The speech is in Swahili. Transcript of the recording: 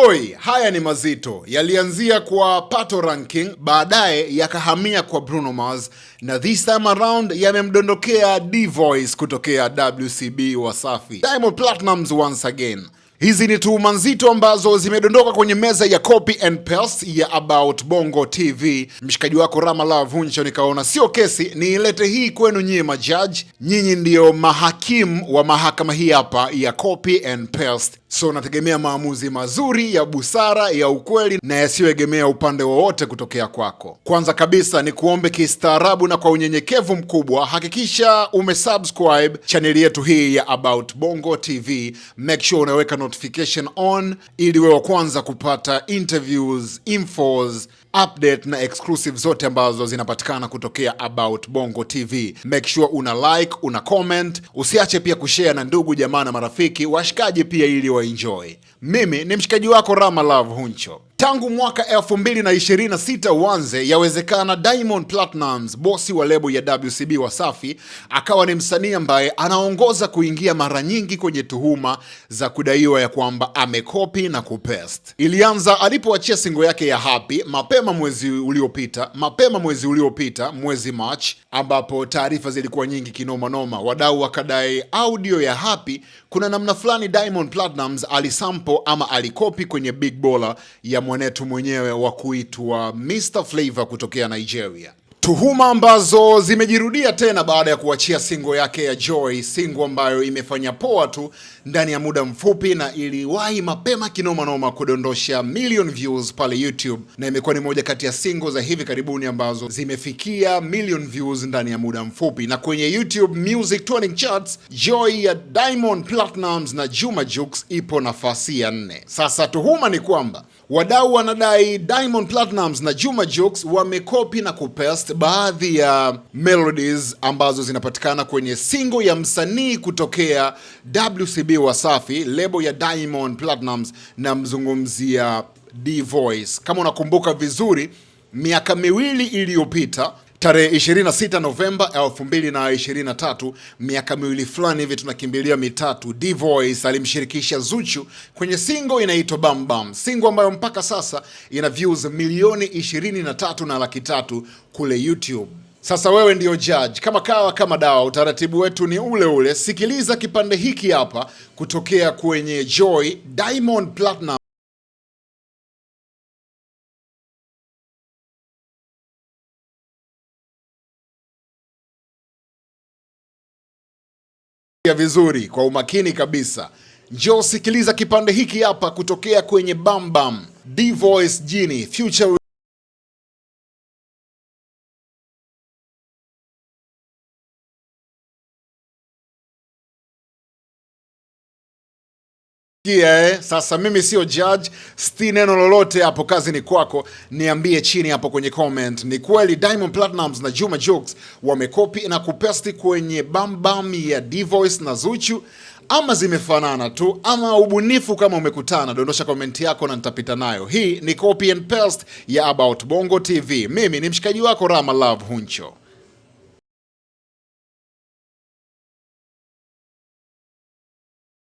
Oi, haya ni mazito. Yalianzia kwa Pato Ranking, baadaye yakahamia kwa Bruno Mars, na this time around yamemdondokea D-Voice kutokea WCB Wasafi. Diamond Platnumz once again. Hizi ni tuhuma nzito ambazo zimedondoka kwenye meza ya copy and paste ya About Bongo TV. Mshikaji wako Rama Love Huncho nikaona sio kesi niilete hii kwenu nyie majaji. Nyinyi ndio mahakimu wa mahakama hii hapa ya copy and paste. So nategemea maamuzi mazuri ya busara, ya ukweli na yasiyoegemea upande wowote kutokea kwako. Kwanza kabisa ni kuombe kistaarabu na kwa unyenyekevu mkubwa, hakikisha umesubscribe channel yetu hii ya About Bongo TV. Make sure unaweka notification on ili wewe wa kwanza kupata interviews, infos, update na exclusive zote ambazo zinapatikana kutokea About Bongo TV. Make sure una like, una comment, usiache pia kushare na ndugu jamaa na marafiki, washikaji pia ili waenjoy. Mimi ni mshikaji wako Rama Love Huncho. Tangu mwaka 2026 uanze, yawezekana Diamond Platnumz, bosi wa lebo ya WCB Wasafi, akawa ni msanii ambaye anaongoza kuingia mara nyingi kwenye tuhuma za kudaiwa ya kwamba amekopi na kupaste. Ilianza alipoachia single yake ya Happy mapema mwezi uliopita, mwezi March, ambapo taarifa zilikuwa nyingi kinoma noma. Wadau wakadai audio ya Happy kuna namna fulani Diamond Platnumz alisample ama alikopi kwenye Big Baller ya mwanetu mwenyewe wa kuitwa Mr Flavor kutokea Nigeria. Tuhuma ambazo zimejirudia tena baada ya kuachia single yake ya Joy, single ambayo imefanya poa tu ndani ya muda mfupi na iliwahi mapema kinoma noma kudondosha million views pale YouTube, na imekuwa ni moja kati ya single za hivi karibuni ambazo zimefikia million views ndani ya muda mfupi. Na kwenye YouTube Music Trending Charts, Joy ya Diamond Platnumz na Juma Jux ipo nafasi ya 4. Sasa tuhuma ni kwamba wadau wanadai Diamond Platnumz na Juma Jux wamekopi na kupaste baadhi ya melodies ambazo zinapatikana kwenye single ya msanii kutokea WCB Wasafi, lebo ya Diamond Platnumz, na mzungumzia D-Voice. Kama unakumbuka vizuri, miaka miwili iliyopita, tarehe 26 Novemba 2023, miaka miwili fulani hivi tunakimbilia mitatu, D-Voice alimshirikisha Zuchu kwenye single inaitwa Bam Bam, single ambayo mpaka sasa ina views milioni 23.3 kule YouTube. Sasa wewe ndio judge, kama kawa kama dawa, utaratibu wetu ni ule ule. Sikiliza kipande hiki hapa kutokea kwenye Joy, Diamond Platnumz ya vizuri kwa umakini kabisa. Njoo sikiliza kipande hiki hapa kutokea kwenye Bam Bam, D-Voice Genie Future. Sasa mimi sio judge, sti neno lolote hapo, kazi ni kwako. Niambie chini hapo kwenye comment, ni kweli Diamond Platnumz na Juma Jux wamekopi na kupesti kwenye Bam Bam ya D-Voice na Zuchu, ama zimefanana tu, ama ubunifu kama umekutana? Dondosha komenti yako na nitapita nayo. Hii ni copy and paste ya About Bongo TV. Mimi ni mshikaji wako Rama Love Huncho.